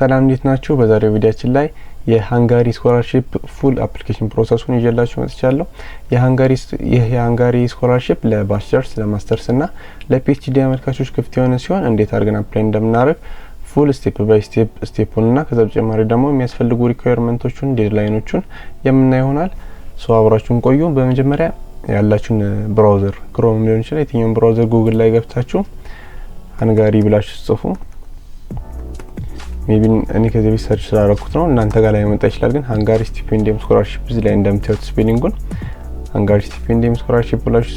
ሰላም እንዴት ናችሁ? በዛሬው ቪዲዮአችን ላይ የሃንጋሪ ስኮላርሺፕ ፉል አፕሊኬሽን ፕሮሰሱን ይዤላችሁ መጥቻለሁ። የሃንጋሪ ስኮላርሺፕ ለባችለርስ፣ ለማስተርስ እና ለፒኤችዲ አመልካቾች ክፍት የሆነ ሲሆን እንዴት አድርገን አፕላይ እንደምናደርግ ፉል ስቴፕ ባይ ስቴፑን እና ከዛ በተጨማሪ ደግሞ የሚያስፈልጉ ሪኳየርመንቶቹን፣ ዴድላይኖቹን የምናይ ይሆናል። ሶ አብራችሁን ቆዩ። በመጀመሪያ ያላችሁን ብራውዘር ክሮም ሊሆን ይችላል፣ የትኛውን ብራውዘር ጉግል ላይ ገብታችሁ ሃንጋሪ ብላችሁ ጽፉ። ሜቢ እኔ ከዚህ በፊት ሰርች ስላደረኩት ነው፣ እናንተ ጋር ላይ መጣ ይችላል። ግን ሃንጋሪ ስቲፔንዲየም ስኮላርሺፕ እዚህ ላይ እንደምታዩት ስፔሊንጉን ሃንጋሪ ስቲፔንዲየም ስኮላርሺፕ ብላችሁ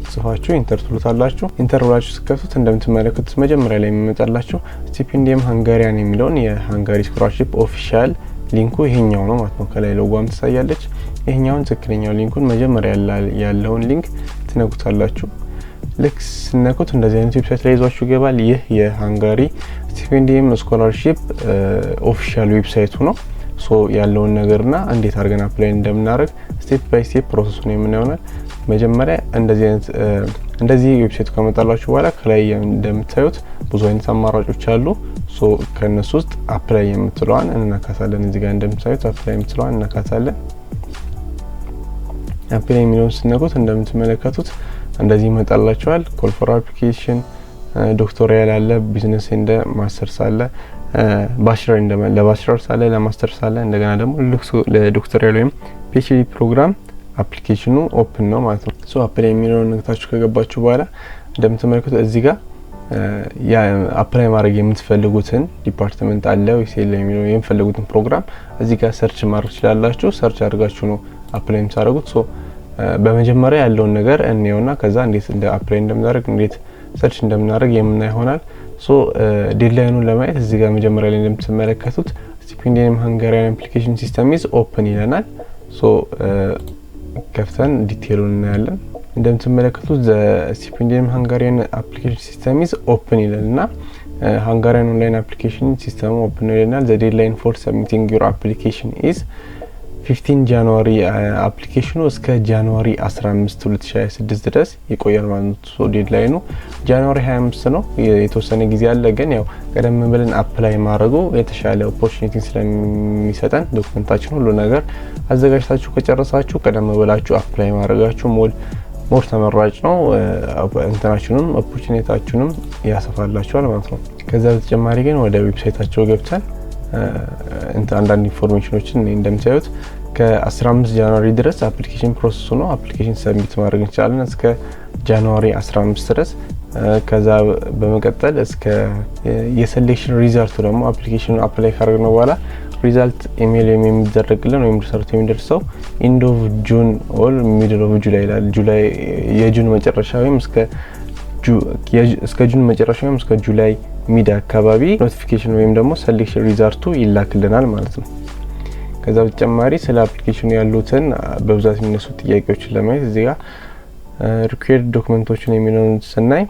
ጽፋችሁ ኢንተር ትሉታላችሁ። ኢንተር ብላችሁ ስከፍቱት እንደምትመለከቱት መጀመሪያ ላይ የሚመጣላችሁ ስቲፔንዲየም ሃንጋሪያን የሚለውን የሃንጋሪ ስኮላርሺፕ ኦፊሻል ሊንኩ ይሄኛው ነው ማለት ነው። ከላይ ሎጎም ትሳያለች። ይሄኛውን ትክክለኛው ሊንኩን መጀመሪያ ያለውን ሊንክ ትነኩታላችሁ። ልክ ስነኩት እንደዚህ አይነት ዌብሳይት ላይ ይዟችሁ ይገባል። ይህ የሃንጋሪ ስቲፔንዲየም ስኮላርሺፕ ኦፊሻል ዌብሳይቱ ነው። ሶ ያለውን ነገርና እንዴት አድርገን አፕላይ እንደምናደርግ ስቴፕ ባይ ስቴፕ ፕሮሰሱን የምናየው። መጀመሪያ እንደዚህ ዌብሳይቱ ከመጣላችሁ በኋላ ከላይ እንደምታዩት ብዙ አይነት አማራጮች አሉ። ሶ ከነሱ ውስጥ አፕላይ የምትለዋን እንነካታለን። እዚህ ጋር እንደምታዩት አፕላይ የምትለዋን እንነካታለን። አፕላይ የሚለውን ስነኩት እንደምትመለከቱት እንደዚህ ይመጣላችኋል። ኮል ፎር አፕሊኬሽን፣ ዶክቶሪያል አለ፣ ቢዝነስ እንደ ማስተርስ አለ፣ ባችለር እንደ ለባችለርስ አለ፣ ለማስተርስ አለ። እንደገና ደግሞ ለዶክቶሪያል ወይም ፒኤችዲ ፕሮግራም አፕሊኬሽኑ ኦፕን ነው ማለት ነው። ሶ አፕላይ የሚለውን ነክታችሁ ከገባችሁ በኋላ እንደምትመለከቱት እዚህ ጋር ያ አፕላይ ማድረግ የምትፈልጉትን ዲፓርትመንት አለ ወይስ የለም የሚለው የምትፈልጉትን ፕሮግራም እዚህ ጋር ሰርች ማድረግ ትችላላችሁ። ሰርች አድርጋችሁ ነው አፕላይ የምታደርጉት። ሶ በመጀመሪያ ያለውን ነገር እንየውና ከዛ እንዴት እንደ አፕላይ እንደምናደርግ እንዴት ሰርች እንደምናደርግ የምናይ ይሆናል። ሶ ዴድላይኑን ለማየት እዚህ ጋር መጀመሪያ ላይ እንደምትመለከቱት ስቲፔንዲየም ሃንጋሪያን አፕሊኬሽን ሲስተም ኢዝ ኦፕን ይለናል። ሶ ከፍተን ዲቴይሉን እናያለን። እንደምትመለከቱት ስቲፔንዲየም ሃንጋሪያን አፕሊኬሽን ሲስተም ኢዝ ኦፕን ይለናልና ሃንጋሪያን ኦንላይን አፕሊኬሽን ሲስተም ኦፕን ይለናል። ዘ ዴድላይን ፎር ሰብሚቲንግ ዩር አፕሊኬሽን ኢዝ 15 ጃንዋሪ አፕሊኬሽኑ እስከ ጃንዋሪ 15 2026 ድረስ ይቆያል ማለት ነው። ሶ ዴድላይኑ ጃንዋሪ 25 ነው። የተወሰነ ጊዜ አለ፣ ግን ያው ቀደም ብለን አፕላይ ማድረጉ የተሻለ ኦፖርቹኒቲ ስለሚሰጠን ዶክመንታችን ሁሉ ነገር አዘጋጅታችሁ ከጨረሳችሁ ቀደም ብላችሁ አፕላይ ማድረጋችሁ ሞር ተመራጭ ነው። እንትናችሁንም ኦፖርቹኒቲያችሁንም ያሰፋላችኋል ማለት ነው። ከዛ በተጨማሪ ግን ወደ ዌብሳይታቸው ገብተን አንዳንድ ኢንፎርሜሽኖችን እንደምታዩት ከ15 ጃንዋሪ ድረስ አፕሊኬሽን ፕሮሰሱ ነው። አፕሊኬሽን ሰብሚት ማድረግ እንችላለን እስከ ጃንዋሪ 15 ድረስ። ከዛ በመቀጠል እስከ የሴሌክሽን ሪዛልቱ ደግሞ አፕሊኬሽኑ አፕላይ ካደረግነው በኋላ ሪዛልት ኢሜል የሚደረግልን ወይም ሪሰርት የሚደርሰው ኢንድ ኦፍ ጁን ኦር ሚድል ኦፍ ጁላይ ይላል። ጁላይ የጁን መጨረሻ ወይም እስከ ጁን መጨረሻ ወይም እስከ ጁላይ ሚድ አካባቢ ኖቲፊኬሽን ወይም ደግሞ ሴሌክሽን ሪዛልቱ ይላክልናል ማለት ነው። ከዛ በተጨማሪ ስለ አፕሊኬሽኑ ያሉትን በብዛት የሚነሱ ጥያቄዎችን ለማየት እዚህ ጋር ሪኳየርድ ዶክመንቶችን የሚለውን ስናይ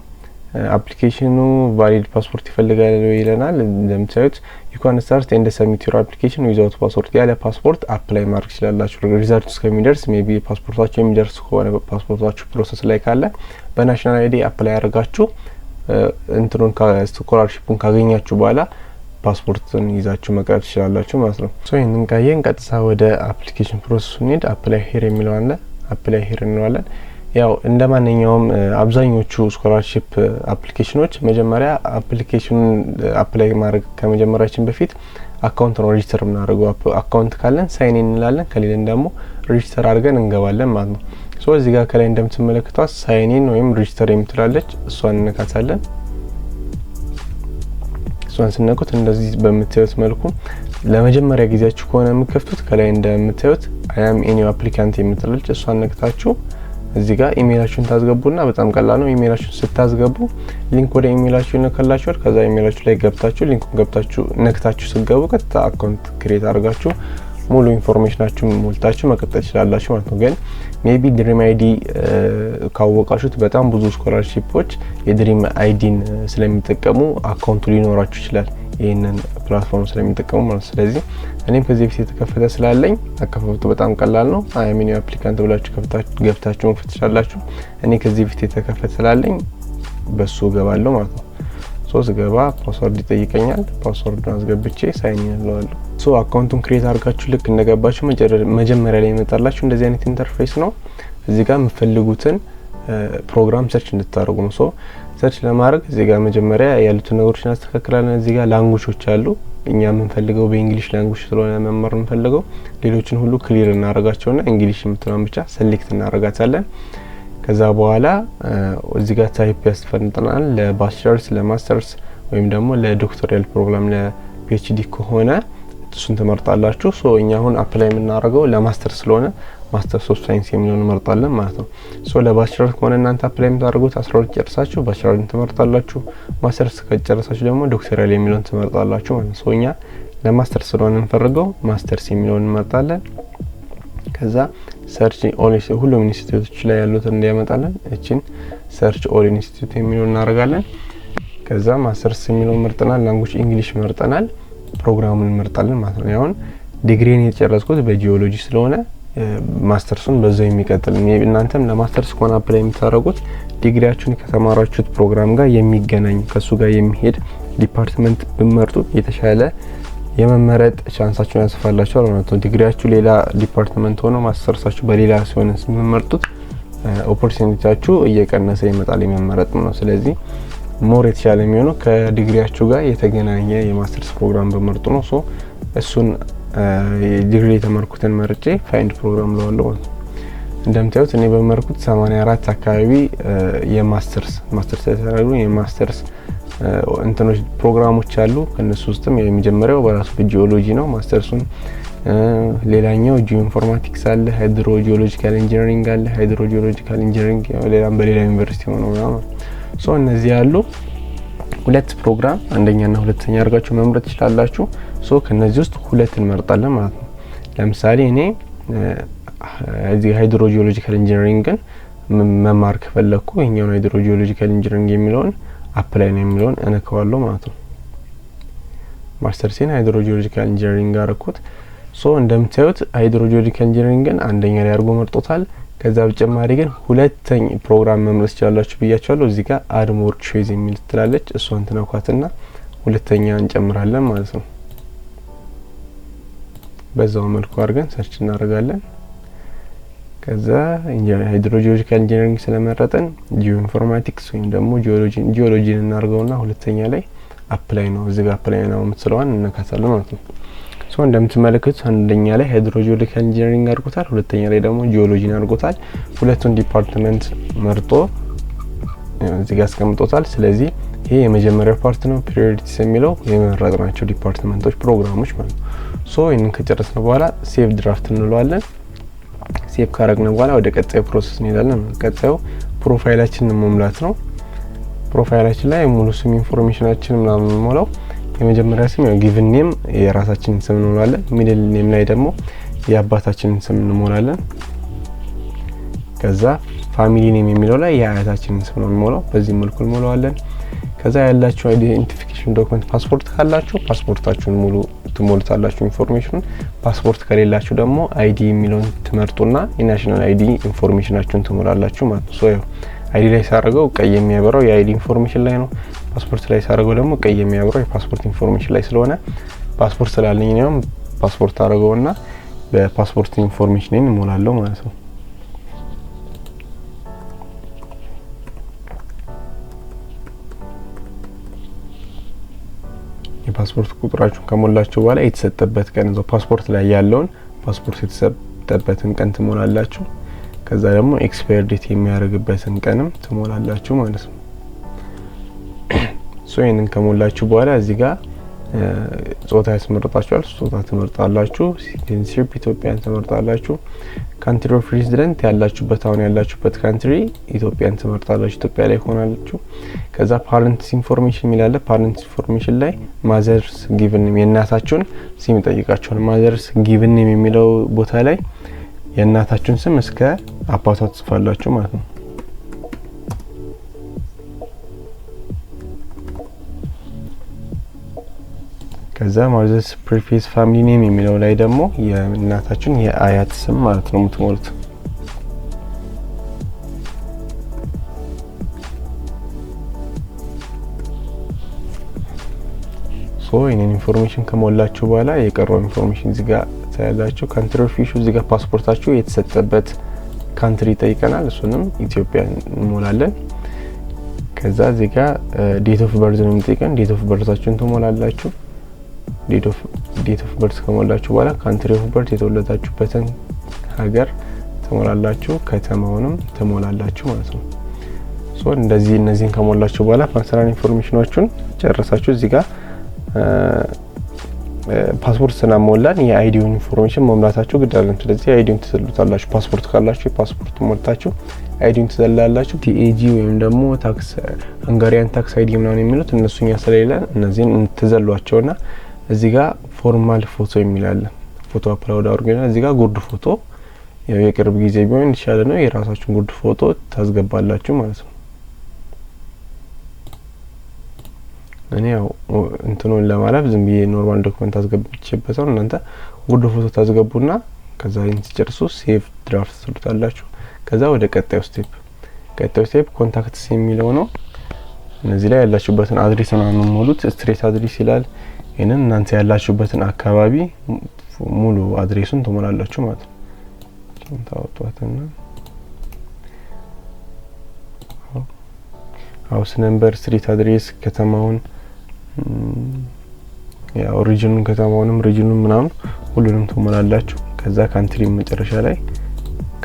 አፕሊኬሽኑ ቫሊድ ፓስፖርት ይፈልጋል ይለናል። እንደምታዩት ዩ ካን ስታርት ኤንድ ሰብሚት ዩር አፕሊኬሽን ዊዛውት ፓስፖርት፣ ያለ ፓስፖርት አፕላይ ማድረግ ይችላላችሁ። ሪዛልቱ እስከሚደርስ ሜቢ ፓስፖርታችሁ የሚደርስ ከሆነ ፓስፖርታችሁ ፕሮሰስ ላይ ካለ በናሽናል አይዲ አፕላይ አድርጋችሁ እንትኑን ስኮላርሺፑን ካገኛችሁ በኋላ ፓስፖርትን ይዛችሁ መቅረብ ትችላላችሁ ማለት ነው። ሶ ይሄንን ካየን ቀጥታ ወደ አፕሊኬሽን ፕሮሰሱ እንሂድ። አፕላይ ሄር የሚለው አለ። አፕላይ ሄር እንለዋለን። ያው እንደማንኛውም አብዛኞቹ ስኮላርሺፕ አፕሊኬሽኖች መጀመሪያ አፕሊኬሽኑን አፕላይ ማድረግ ከመጀመራችን በፊት አካውንት ነው ሬጂስተር የምናደርገው። አካውንት ካለን ሳይን ኢን እንላለን፣ ከሌለን ደግሞ ሬጂስተር አድርገን እንገባለን ማለት ነው። ሶ እዚህ ጋር ከላይ እንደምትመለከቷት ሳይን ኢን ወይም ሬጂስተር የምትላለች እሷን እንነካታለን። እሷን ስነኩት እንደዚህ በምታዩት መልኩ ለመጀመሪያ ጊዜያችሁ ከሆነ የምትከፍቱት ከላይ እንደምታዩት አይ አም ኤ ኒው አፕሊካንት የምትላለች እሷን ነክታችሁ እዚህ ጋር ኢሜይላችሁን ታስገቡና በጣም ቀላል ነው። ኢሜይላችሁን ስታስገቡ ሊንክ ወደ ኢሜይላችሁ ይነካላችኋል። ከዛ ኢሜይላችሁ ላይ ገብታችሁ ሊንኩን ገብታችሁ ነክታችሁ ስገቡ ቀጥታ አካውንት ክሬት አድርጋችሁ ሙሉ ኢንፎርሜሽናችሁን ሞልታችሁ መቀጠል ትችላላችሁ ማለት ነው። ግን ሜቢ ድሪም አይዲ ካወቃችሁት በጣም ብዙ ስኮላርሺፖች የድሪም አይዲን ስለሚጠቀሙ አካውንቱ ሊኖራችሁ ይችላል፣ ይሄንን ፕላትፎርም ስለሚጠቀሙ ማለት ነው። ስለዚህ እኔም ከዚህ በፊት የተከፈተ ስላለኝ አከፋፈቱ በጣም ቀላል ነው። አይ አም ኒው አፕሊካንት ብላችሁ ገብታችሁ መክፈት ትችላላችሁ። እኔ ከዚህ በፊት የተከፈተ ስላለኝ በሱ ገባለሁ ማለት ነው። ስገባ ፓስወርድ ይጠይቀኛል። ፓስወርዱን አስገብቼ ሳይን ኢን እለዋለሁ። አካውንቱን ክሬት አድርጋችሁ ልክ እንደገባችሁ መጀመሪያ ላይ ይመጣላችሁ እንደዚህ አይነት ኢንተርፌስ ነው። እዚህ ጋር የምትፈልጉትን ፕሮግራም ሰርች እንድታደርጉ ነው። ሰርች ለማድረግ እዚህ ጋር መጀመሪያ ያሉትን ነገሮች እናስተካክላለን። እዚህ ጋር ላንጉጆች አሉ። እኛ የምንፈልገው በእንግሊሽ ላንጉጅ ስለሆነ መማር የምንፈልገው ሌሎችን ሁሉ ክሊር እናደርጋቸውና እንግሊሽ የምትለውን ብቻ ሴሌክት እናደርጋታለን። ከዛ በኋላ እዚህ ጋር ታይፕ ያስፈልገናል። ለባችለርስ፣ ለማስተርስ ወይም ደግሞ ለዶክተራል ፕሮግራም ለፒኤችዲ ከሆነ እሱን ትመርጣላችሁ። እኛ አሁን አፕላይ የምናደርገው ለማስተርስ ስለሆነ ማስተርስ ኦፍ ሳይንስ የሚለውን እንመርጣለን ማለት ነው። ለባችለር ከሆነ እናንተ አፕላይ የምታደርጉት 12 ጨርሳችሁ ባችለርን ትመርጣላችሁ። ማስተርስ ከጨረሳችሁ ደግሞ ዶክተራል የሚለውን ትመርጣላችሁ ማለት ነው። እኛ ለማስተርስ ስለሆነ እንፈልገው ማስተርስ የሚለውን እንመርጣለን። ከዛ ሰርች ኦል ሁሉም ኢንስቲትዩቶች ላይ ያሉትን እንዲያመጣለን እቺን ሰርች ኦል ኢንስቲትዩት የሚለውን እናደርጋለን። ከዛ ማስተርስ የሚለውን መርጠናል። ላንጉጅ እንግሊሽ መርጠናል። ፕሮግራሙን እንመርጣለን ማለት ነው። አሁን ዲግሪን የተጨረስኩት በጂኦሎጂ ስለሆነ ማስተርሱን በዛው የሚቀጥል እናንተም ለማስተርስ ከሆነ አፕላይ የምታደርጉት ዲግሪያችሁን ከተማራችሁት ፕሮግራም ጋር የሚገናኝ ከሱ ጋር የሚሄድ ዲፓርትመንት ብመርጡ የተሻለ የመመረጥ ቻንሳችሁን ያስፋላችኋል ማለት ነው። ዲግሪያችሁ ሌላ ዲፓርትመንት ሆኖ ማስተርሳችሁ በሌላ ሲሆን የምትመርጡት ኦፖርቹኒቲያችሁ እየቀነሰ ይመጣል የመመረጥ ነው። ስለዚህ ሞር የተሻለ የሚሆነው ከዲግሪያችሁ ጋር የተገናኘ የማስተርስ ፕሮግራም በመርጡ ነው። እሱን ዲግሪ የተመረኩትን መርጬ ፋይንድ ፕሮግራም ለዋለሁ። እንደምታዩት እኔ በመረኩት 84 አካባቢ የማስተርስ ተሰራሩ የማስተርስ እንትኖች ፕሮግራሞች አሉ። ከነሱ ውስጥም የመጀመሪያው በራሱ በጂኦሎጂ ነው ማስተርሱን። ሌላኛው ጂኦ ኢንፎርማቲክስ አለ፣ ሃይድሮጂኦሎጂካል ኢንጂነሪንግ አለ፣ ሃይድሮጂኦሎጂካል ኢንጂነሪንግ ሌላም በሌላ ዩኒቨርሲቲ ሆነው ነው። እነዚህ ያሉ ሁለት ፕሮግራም አንደኛና ሁለተኛ አድርጋችሁ መምረጥ ትችላላችሁ። ከነዚህ ውስጥ ሁለት እንመርጣለን ማለት ነው። ለምሳሌ እኔ እዚህ ሃይድሮጂኦሎጂካል ኢንጂነሪንግን መማር ከፈለኩ ይሄኛው ሃይድሮጂኦሎጂካል ኢንጂነሪንግ የሚለውን አፕላይ ነው የሚለውን እነካዋለሁ ማለት ነው። ማስተርሴን ሃይድሮጂኦሎጂካል ኢንጂነሪንግ አረኩት። እንደምታዩት ሃይድሮጂኦሎጂካል ኢንጂነሪንግን አንደኛ ላይ አድርጎ መርጦታል። ከዛ በተጨማሪ ግን ሁለተኛ ፕሮግራም መምረጥ ይችላልላችሁ ብያችኋለሁ። እዚህ ጋር አድ ሞር ቾይስ የሚል ትላለች። እሷን ትነኳትና ሁለተኛ እንጨምራለን ማለት ነው። በዛው መልኩ አድርገን ሰርች እናደርጋለን። ከዛ ሃይድሮጂኦሎጂካል ኢንጂነሪንግ ስለመረጠን ጂኦ ኢንፎርማቲክስ ወይም ደግሞ ጂኦሎጂን እናርገውና ሁለተኛ ላይ አፕላይ ነው እዚህ ጋር አፕላይ ነው የምትለዋን እንነካታለን ማለት ነው። እንደምትመለከቱት አንደኛ ላይ ሃይድሮጂኦሎጂካል ኢንጂነሪንግ አድርጎታል፣ ሁለተኛ ላይ ደግሞ ጂኦሎጂን አድርጎታል። ሁለቱን ዲፓርትመንት መርጦ እዚህ ጋር አስቀምጦታል። ስለዚህ ይሄ የመጀመሪያው ፓርት ነው። ፕራዮሪቲስ የሚለው የመረጥናቸው ዲፓርትመንቶች ፕሮግራሞች ማለት ነው። ይሄንን ከጨረስን በኋላ ሴቭ ድራፍት እንለዋለን። ሴቭ ካረግን በኋላ ወደ ቀጣዩ ፕሮሰስ እንሄዳለን። ቀጣዩ ፕሮፋይላችንን መሙላት ነው። ፕሮፋይላችን ላይ ሙሉ ስም ኢንፎርሜሽናችንን ምናምን እንሞላው። የመጀመሪያ ስም ያው ጊቭን ኔም የራሳችንን ስም እንሞላለን። ሚድል ኔም ላይ ደግሞ የአባታችንን ስም እንሞላለን። ከዛ ፋሚሊ ኔም የሚለው ላይ የአያታችንን ስም ነው እንሞላው። በዚህ መልኩ እንሞላዋለን። ከዛ ያላችሁ አይዴንቲፊኬሽን ዶክመንት ፓስፖርት ካላችሁ ፓስፖርታችሁን ሙሉ ትሞሉታላችሁ ኢንፎርሜሽኑን። ፓስፖርት ከሌላችሁ ደግሞ አይዲ የሚለውን ትመርጡና የናሽናል አይዲ ኢንፎርሜሽናችሁን ትሞላላችሁ ማለት ነው። ያው አይዲ ላይ ሳረገው ቀይ የሚያበራው የአይዲ ኢንፎርሜሽን ላይ ነው። ፓስፖርት ላይ ሳረገው ደግሞ ቀይ የሚያበራው የፓስፖርት ኢንፎርሜሽን ላይ ስለሆነ ፓስፖርት ስላለኝ ነው ፓስፖርት አረገውና በፓስፖርት ኢንፎርሜሽን እሞላለሁ ማለት ነው። የፓስፖርት ቁጥራችሁን ከሞላችሁ በኋላ የተሰጠበት ቀን ነው ፓስፖርት ላይ ያለውን ፓስፖርት የተሰጠበትን ቀን ትሞላላችሁ። ከዛ ደግሞ ኤክስፓየር ዴት የሚያደርግበትን ቀንም ትሞላላችሁ ማለት ነው። ይሄንን ከሞላችሁ በኋላ እዚህ ጋር ጾታ ያስመርጣችኋል። ጾታ ትመርጣላችሁ። ሲቲዝንሺፕ ኢትዮጵያን ትመርጣላችሁ። ካንትሪ ኦፍ ሬዚደንት ያላችሁበት አሁን ያላችሁበት ካንትሪ ኢትዮጵያን ትመርጣላችሁ። ኢትዮጵያ ላይ ሆናላችሁ። ከዛ ፓረንትስ ኢንፎርሜሽን ሚላለ ፓረንትስ ኢንፎርሜሽን ላይ ማዘርስ ጊቭን ኔም የእናታችሁን ስም ይጠይቃችኋል። ማዘርስ ጊቭን ኔም የሚለው ቦታ ላይ የእናታችሁን ስም እስከ አባቷ ትጽፋላችሁ ማለት ነው። ከዛ ማዘርስ ፕሪፊስ ፋሚሊ ኔም የሚለው ላይ ደግሞ የእናታችሁን የአያት ስም ማለት ነው የምትሞሉት። ሶ ይሄንን ኢንፎርሜሽን ከሞላችሁ በኋላ የቀረው ኢንፎርሜሽን እዚህ ጋር ታያላችሁ። ካንትሪ ኦፍ ኢሹ እዚህ ጋር ፓስፖርታችሁ የተሰጠበት ካንትሪ ጠይቀናል። እሱንም ኢትዮጵያ እንሞላለን። ከዛ እዚህ ጋር ዴት ኦፍ በርዝ ነው የሚጠይቀን። ዴት ኦፍ በርዛችሁን ትሞላላችሁ። ዴት ኦፍ በርዝ ከሞላችሁ በኋላ ካንትሪ ኦፍ በርዝ የተወለዳችሁበትን ሀገር ትሞላላችሁ፣ ከተማውንም ትሞላላችሁ ማለት ነው። ሶ እንደዚህ እነዚህን ከሞላችሁ በኋላ ፐርሰናል ኢንፎርሜሽኖቹን ጨረሳችሁ። እዚህ ጋር ፓስፖርት ስናሞላን የአይዲውን ኢንፎርሜሽን መሙላታችሁ ግድ አይደለም። ስለዚህ አይዲውን ትዘሉታላችሁ። ፓስፖርት ካላችሁ የፓስፖርት ሞልታችሁ አይዲውን ትዘላላችሁ። ቲኤጂ ወይም ደግሞ ታክስ ሃንጋሪያን ታክስ አይዲ ምናምን የሚሉት እነሱኛ ስለሌለ እነዚህን እንትዘሏቸውና እዚህ ጋር ፎርማል ፎቶ የሚላል ፎቶ አፕሎድ አድርገና እዚህ ጋር ጉርድ ፎቶ ያው የቅርብ ጊዜ ቢሆን ይሻላል ነው የራሳችሁን ጉርድ ፎቶ ታስገባላችሁ ማለት ነው። እኔ ያው እንትኑን ለማለፍ ዝም ብዬ ኖርማል ዶክመንት አስገብቼበት ነው። እናንተ ጉርድ ፎቶ ታስገቡና ከዛ ይሄን ሲጨርሱ ሴቭ ድራፍት ትሉታላችሁ። ከዛ ወደ ቀጣዩ ስቴፕ ኮንታክትስ የሚለው ነው። እነዚህ ላይ ያላችሁበትን አድሬስ ነው ሙሉት። ስትሬት አድሬስ ይላል። ይሄንን እናንተ ያላችሁበትን አካባቢ ሙሉ አድሬሱን ትሞላላችሁ ማለት ነው። ታውጣጣና ሃውስ ነምበር፣ ስትሪት አድሬስ፣ ከተማውን ያ ኦሪጂኑን ከተማውንም ሪጂኑን ምናምን ሁሉንም ትሞላላችሁ። ከዛ ካንትሪ መጨረሻ ላይ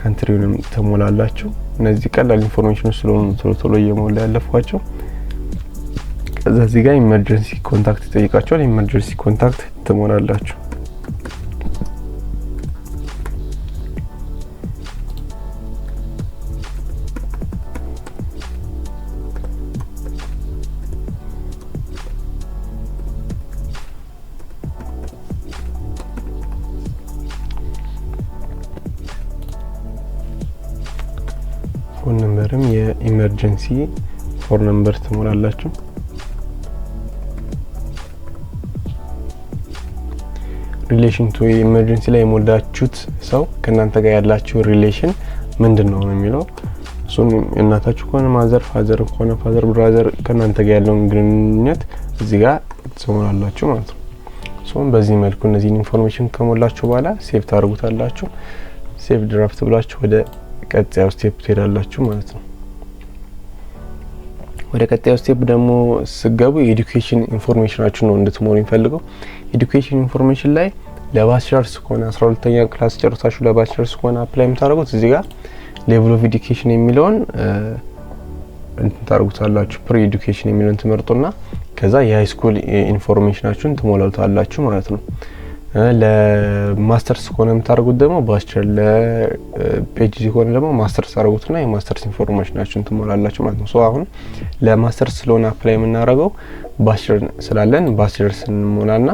ካንትሪውንም ትሞላላችሁ። እነዚህ ቀላል ኢንፎርሜሽን ስለሆኑ ቶሎ እየሞላ ያለፏቸው። ከዛ እዚህ ጋር ኢመርጀንሲ ኮንታክት ጠይቃችኋል። ኢመርጀንሲ ኮንታክት ትሞላላችሁ። ፎን ነምበርም የኢመርጀንሲ ፎን ነምበር ትሞላላችሁ። ሪሌሽን ቱ ኢመርጀንሲ ላይ የሞላችሁት ሰው ከናንተ ጋር ያላችሁ ሪሌሽን ምንድነው ነው የሚለው። እሱን እናታችሁ ከሆነ ማዘር፣ ፋዘር ከሆነ ፋዘር፣ ብራዘር ከናንተ ጋር ያለውን ግንኙነት እዚህ ጋር ትሞላላችሁ ማለት ነው። ሶም በዚህ መልኩ እነዚህን ኢንፎርሜሽን ከሞላችሁ በኋላ ሴቭ ታደርጉታላችሁ። ሴቭ ድራፍት ብላችሁ ወደ ቀጣዩ ስቴፕ ትሄዳላችሁ ማለት ነው። ወደ ቀጣዩ ስቴፕ ደግሞ ስገቡ የኤዱኬሽን ኢንፎርሜሽናችሁ ነው እንድትሞሉ የሚፈልገው። ኤዱኬሽን ኢንፎርሜሽን ላይ ለባችለርስ ከሆነ 12ኛ ክላስ ጨርሳችሁ ለባችለርስ ከሆነ አፕላይ የምታደርጉት እዚህ ጋር ሌቭል ኦፍ ኤዱኬሽን የሚለውን እንትን ታደርጉታላችሁ። ፕሪ ኤዱኬሽን የሚለውን ትመርጡና ከዛ የሃይ ስኩል ኢንፎርሜሽናችሁን ትሞላላችሁ ማለት ነው። ለማስተርስ ከሆነ የምታደርጉት ደግሞ ባችለር፣ ለፒኤችዲ ከሆነ ደግሞ ማስተርስ አድርጉትና የማስተርስ ኢንፎርሜሽናችሁን ትሞላላችሁ ማለት ነው። ሶ አሁን ለማስተርስ ስለሆነ አፕላይ የምናደርገው ባችለር ስላለን ባችለር ስንሞላና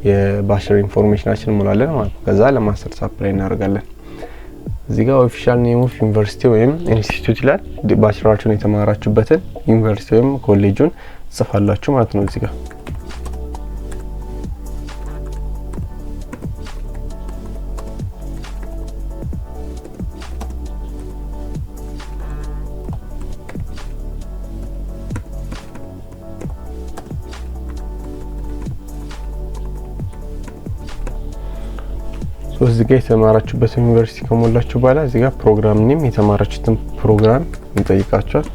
የባችለር ኢንፎርሜሽናችንን እንሞላለን ማለት ነው። ከዛ ለማስተርስ አፕላይ እናደርጋለን። እዚህ ጋር ኦፊሻል ኔም ኦፍ ዩኒቨርሲቲ ወይም ኢንስቲትዩት ይላል። ባችለራችሁን የተማራችሁበትን ዩኒቨርሲቲ ወይም ኮሌጁን ጽፋላችሁ ማለት ነው እዚህ ጋር። እዚህ ጋር የተማራችሁበት ዩኒቨርሲቲ ከሞላችሁ በኋላ እዚህ ጋር ፕሮግራም ኔም የተማራችሁትን ፕሮግራም ይጠይቃችኋል።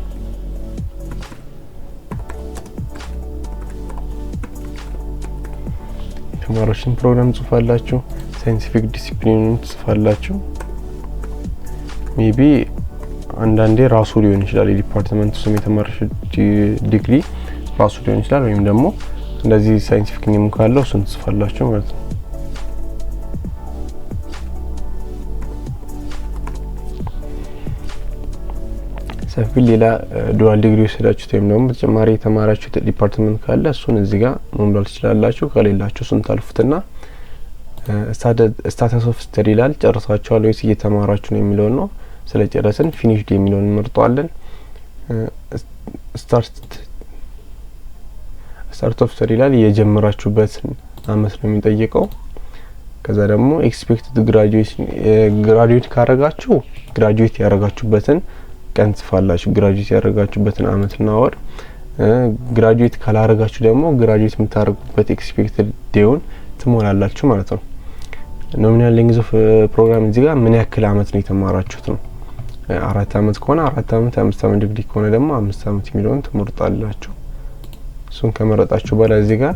የተማራችሁትን ፕሮግራም ጽፋላችሁ። ሳይንቲፊክ ዲሲፕሊኑን ጽፋላችሁ። ሜቢ አንዳንዴ ራሱ ሊሆን ይችላል የዲፓርትመንቱ ስም የተማራችሁት ዲግሪ ራሱ ሊሆን ይችላል፣ ወይም ደግሞ እንደዚህ ሳይንቲፊክ ኔም ካለው እሱን ጽፋላችሁ ማለት ነው። ሰፊ ሌላ ዱዋል ዲግሪ ወሰዳችሁት ወይም ደግሞ በተጨማሪ የተማራችሁት ዲፓርትመንት ካለ እሱን እዚህ ጋር መሙላት ትችላላችሁ። ከሌላችሁ እሱን ታልፉትና ስታተስ ኦፍ ስተዲ ይላል። ጨርሳችኋል ወይስ እየተማራችሁ ነው የሚለው ነው። ስለጨረስን ፊኒሽድ የሚለውን እንመርጣለን። ስታርት ኦፍ ስተዲ ይላል። የጀመራችሁበት አመት ነው የሚጠይቀው። ከዛ ደግሞ ኤክስፔክትድ ግራጁዌት ካረጋችሁ ግራጁዌት ያረጋችሁበትን ቀን ጽፋላችሁ። ግራጁዌት ያደረጋችሁበትን አመትና ወር ግራጁዌት ካላረጋችሁ ደግሞ ግራጁዌት የምታደርጉበት ኤክስፔክትድ ዴውን ትሞላላችሁ ማለት ነው። ኖሚናል ሌንግዝ ኦፍ ፕሮግራም እዚህ ጋር ምን ያክል አመት ነው የተማራችሁት ነው። 4 አመት ከሆነ 4 አመት፣ 5 አመት ዲግሪ ከሆነ ደግሞ 5 አመት የሚለውን ትመርጣላችሁ። እሱን ከመረጣችሁ በኋላ እዚህ ጋር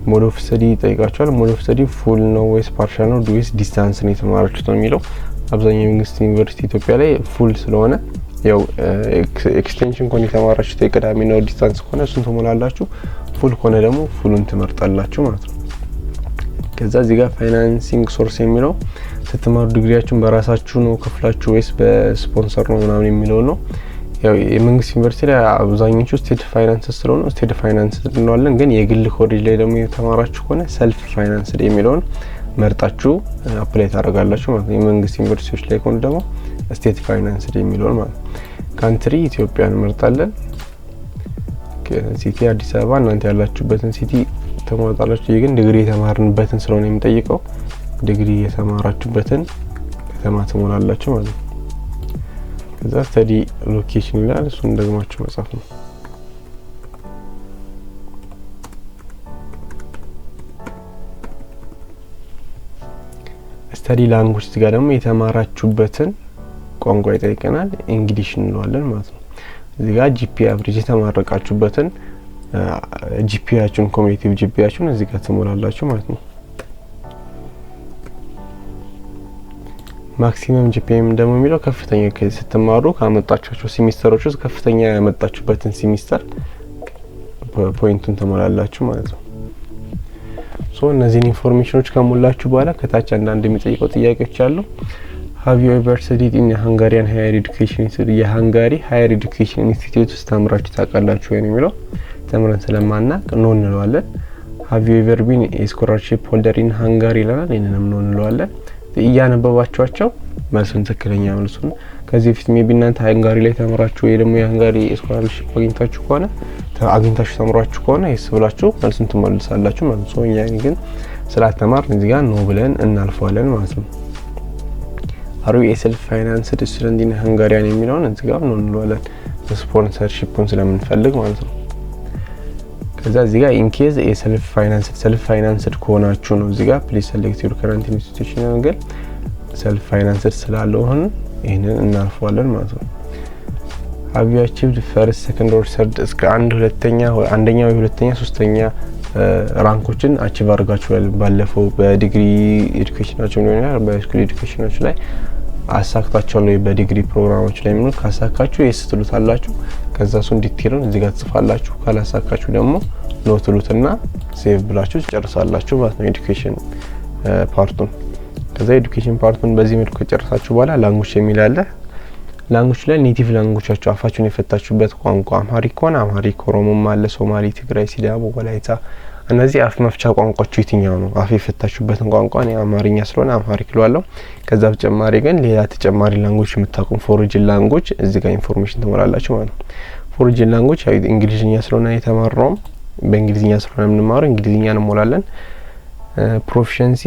ሞድ ኦፍ ስተዲ ይጠይቃችኋል። ሞድ ኦፍ ስተዲ ፉል ነው ወይስ ፓርሻል ነው ወይስ ዲስታንስ ነው የተማራችሁት ነው የሚለው። አብዛኛው መንግስት ዩኒቨርሲቲ ኢትዮጵያ ላይ ፉል ስለሆነ ያው ኤክስቴንሽን ኮን የተማራችሁት የቅዳሜ ነው ዲስታንስ ከሆነ እሱን ትሞላላችሁ። ፉል ከሆነ ደግሞ ፉሉን ትመርጣላችሁ ማለት ነው። ከዛ እዚህ ጋር ፋይናንሲንግ ሶርስ የሚለው ስትማሩ ዲግሪያችሁን በራሳችሁ ነው ከፍላችሁ ወይስ በስፖንሰር ነው ምናምን የሚለው ነው። ያው የመንግስት ዩኒቨርሲቲ ላይ አብዛኞቹ ስቴት ፋይናንስ ስለሆነ ስቴት ፋይናንስ እንለዋለን። ግን የግል ኮሌጅ ላይ ደግሞ የተማራችሁ ከሆነ ሰልፍ ፋይናንስ የሚለውን መርጣችሁ አፕላይ ታደርጋላችሁ ማለት ነው። የመንግስት ዩኒቨርሲቲዎች ላይ ከሆነ ደግሞ ስቴት ፋይናንስ የሚለውን ማለት ነው። ካንትሪ ኢትዮጵያን እንመርጣለን። ሲቲ አዲስ አበባ፣ እናንተ ያላችሁበትን ሲቲ ተመርጣላችሁ። ይሄ ግን ዲግሪ የተማርንበትን ስለሆነ የሚጠይቀው ዲግሪ የተማራችሁበትን ከተማ ትሞላላችሁ ማለት ነው። ከዛ ስተዲ ሎኬሽን ይላል፣ እሱን ደግማችሁ መጻፍ ነው። ስተዲ ላንጉዌጅ እዚህ ጋር ደግሞ የተማራችሁበትን ቋንቋ ይጠይቀናል። እንግሊሽ እንለዋለን ማለት ነው። እዚህ ጋር ጂፒ አቨሬጅ የተማረቃችሁበትን ጂፒያችሁን ኮምፒቲቲቭ ጂፒያችሁን እዚህ ጋር ትሞላላችሁ ማለት ነው። ማክሲመም ጂፒኤም ደግሞ የሚለው ከፍተኛ ስትማሩ ካመጣችሁ ሴሚስተሮች ውስጥ ከፍተኛ ያመጣችሁበትን ሴሚስተር ፖይንቱን ትሞላላችሁ ማለት ነው። ሶ እነዚህን ኢንፎርሜሽኖች ከሞላችሁ በኋላ ከታች አንዳንድ የሚጠይቀው ጥያቄዎች አሉ። ሃቭ ዩ ኤቨር ስቱዲድ ኢን ሃንጋሪያን ሃየር ኤዱኬሽን ኢንስቲትዩት፣ የሃንጋሪ ሃየር ኤዱኬሽን ኢንስቲትዩት ውስጥ ተምራችሁ ታውቃላችሁ ወይ ነው የሚለው። ተምረን ስለማናቅ ነው እንለዋለን። ሃቭ ዩ ኤቨር ቢን ኤ ስኮላርሺፕ ሆልደር ኢን ሃንጋሪ ይላል። ይሄንንም ነው እንለዋለን። እያነበባችኋቸው መልሱን ትክክለኛ መልሱን ከዚህ በፊት ሜቢ እናንተ ሃንጋሪ ላይ ተምራችሁ ወይ ደግሞ የሃንጋሪ ስኮላርሺፕ አግኝታችሁ ከሆነ ተምራችሁ ከሆነ ይስ ብላችሁ መልሱን ትመልሳላችሁ ማለት ነው። እኛ ግን ስላተማርን እዚህ ጋር ነው ብለን እናልፈዋለን ማለት ነው። አሩ የሰልፍ ፋይናንስድ ስቱደንት ኢን ሃንጋሪያን የሚለውን እዚህ ጋር ነው እንለዋለን። ስፖንሰርሺፑን ስለምንፈልግ ማለት ነው። ከዛ እዚህ ጋር ኢን ኬዝ የሰልፍ ፋይናንስድ ከሆናችሁ ነው እዚህ ጋር ፕሊዝ ሴሌክት ዩር ከረንት ኢንስቲትዩሽን ነገር ሰልፍ ፋይናንስድ ስላለው ሆነ ይሄንን እናልፈዋለን ማለት ነው። ሃቭ ዩ አቺቭድ ፈርስት ሰከንድ ኦር ሰርድ እስከ አንደኛ ወይ ሁለተኛ ሶስተኛ ራንኮችን አቺቭ አድርጋችኋል ባለፈው በዲግሪ ኤዱኬሽናችሁ ነው በስኩል ኤዱኬሽናችሁ ላይ አሳክታችኋል ወይ በዲግሪ ፕሮግራሞች ላይ ምን ካሳካችሁ የስትሉታላችሁ። ከዛ እሱን ዲቴሉን እዚህ ጋር ትጽፋላችሁ። ካላሳካችሁ ደግሞ ኖ ትሉትና ሴቭ ብላችሁ ትጨርሳላችሁ ማለት ነው ኤዱኬሽን ፓርቱን። ከዛ ኤዱኬሽን ፓርቱን በዚህ መልኩ ከጨረሳችሁ በኋላ ላንጉዌጅ የሚል አለ። ላንጉዌጅ ላይ ኔቲቭ ላንጉዌጃችሁ አፋችሁን የፈታችሁበት ቋንቋ አማሪክ ከሆነ አማሪክ፣ ኦሮሞም አለ፣ ሶማሊ፣ ትግራይ፣ ሲዳሞ፣ ወላይታ እነዚህ አፍ መፍቻ ቋንቋችሁ የትኛው ነው? አፍ የፈታችሁበትን ቋንቋ ነው አማርኛ ስለሆነ አማሪክ ለዋለው። ከዛ በተጨማሪ ግን ሌላ ተጨማሪ ላንጉዌጅ የምታውቁም ፎሪጅን ላንጉዌጅ እዚህ ጋር ኢንፎርሜሽን ትሞላላችሁ ማለት ነው። ፎሪጅን ላንጉዌጅ ያው እንግሊዝኛ ስለሆነ የተማርነው በእንግሊዝኛ ስለሆነ የምንማረው እንግሊዝኛ እንሞላለን። ፕሮፊሸንሲ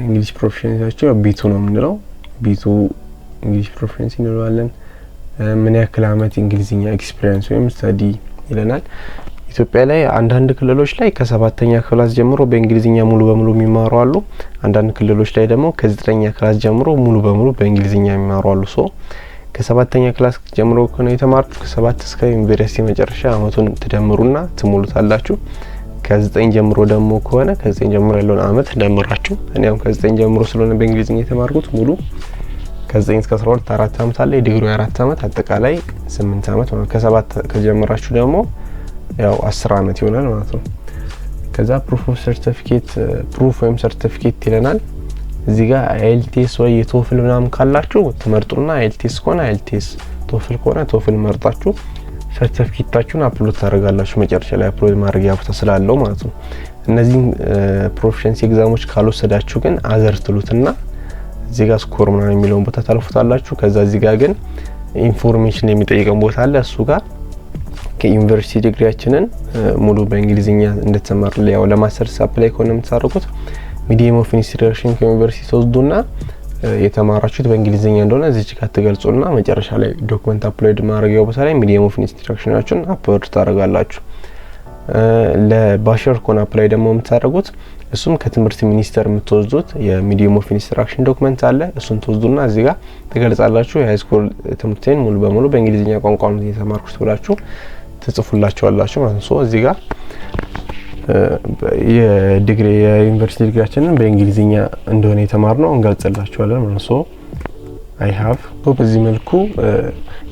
እንግሊዝ ፕሮፊሸንሲያቸው ቢቱ ነው የምንለው። ቢቱ እንግሊዝ ፕሮፊሸንሲ እንለዋለን። ምን ያክል አመት እንግሊዝኛ ኤክስፒሪየንስ ወይም ስተዲ ይለናል። ኢትዮጵያ ላይ አንዳንድ ክልሎች ላይ ከ7ኛ ክላስ ጀምሮ በእንግሊዝኛ ሙሉ በሙሉ የሚማሩ አሉ። አንዳንድ ክልሎች ላይ ደግሞ ከ9ኛ ክላስ ጀምሮ ሙሉ በሙሉ በእንግሊዝኛ የሚማሩ አሉ። ሶ ከ7ኛ ክላስ ጀምሮ ከሆነ የተማራችሁ ከ7 እስከ ዩኒቨርሲቲ መጨረሻ አመቱን ትደምሩና ትሞሉታላችሁ። ከ9 ጀምሮ ደግሞ ከሆነ ከ9 ጀምሮ ያለውን አመት ደምራችሁ እኔም ከ9 ጀምሮ ስለሆነ በእንግሊዝኛ የተማርኩት ሙሉ ከ9 እስከ 12 4 አመት አለ። የዲግሪ 4 አመት አጠቃላይ 8 አመት ማለት ከ7 ከጀመራችሁ ደግሞ ያው 10 አመት ይሆናል ማለት ነው። ከዛ ፕሩፍ ኦፍ ሰርቲፊኬት ፕሩፍ ወይም ሰርቲፊኬት ይለናል። እዚህ ጋር ኤልቲኤስ ወይ የቶፍል ምናምን ካላችሁ ትመርጡና ኤልቲኤስ ከሆነ ኤልቲኤስ፣ ቶፍል ከሆነ ቶፍል መርጣችሁ ሰርቲፊኬታችሁን አፕሎድ ታደርጋላችሁ። መጨረሻ ላይ አፕሎድ ማድረጊያ ቦታ ስላለው ማለት ነው። እነዚህን ፕሮፊሸንሲ ኤግዛሞች ካልወሰዳችሁ ግን አዘር ትሉትና እዚህ ጋር ስኮር ምናምን የሚለውን ቦታ ታልፉታላችሁ። ከዛ እዚህ ጋር ግን ኢንፎርሜሽን የሚጠይቀው ቦታ አለ። እሱ ጋር ከዩኒቨርሲቲ ዲግሪያችንን ሙሉ በእንግሊዝኛ እንደተማርን ያው ለማስተርስ አፕላይ ከሆነ የምትሳረቁት ሚዲየም ኦፍ ኢንስትራክሽን ከዩኒቨርሲቲ ተወስዱና የተማራችሁት በእንግሊዘኛ እንደሆነ እዚህ ጋር ትገልጹና መጨረሻ ላይ ዶክመንት አፕሎድ ማድረጊያው ቦታ ላይ ሚዲየም ኦፍ ኢንስትራክሽናችሁን አፕሎድ ታደርጋላችሁ። ለባችለር ኮን አፕላይ ደግሞ የምታደርጉት እሱም ከትምህርት ሚኒስቴር የምትወስዱት የሚዲየም ኦፍ ኢንስትራክሽን ዶክመንት አለ። እሱን ትወስዱና እዚህ ጋር ትገልጻላችሁ። የሃይስኩል ትምህርቴን ሙሉ በሙሉ በእንግሊዘኛ ቋንቋ ነው የተማርኩት ብላችሁ ትጽፉላችኋላችሁ ማለት ነው። እዚህ ጋር የዲግሪ የዩኒቨርሲቲ ዲግሪያችንን በእንግሊዘኛ እንደሆነ የተማርነው እንገልጽላችኋለን ማለት ነው። አይ ሃቭ በዚህ መልኩ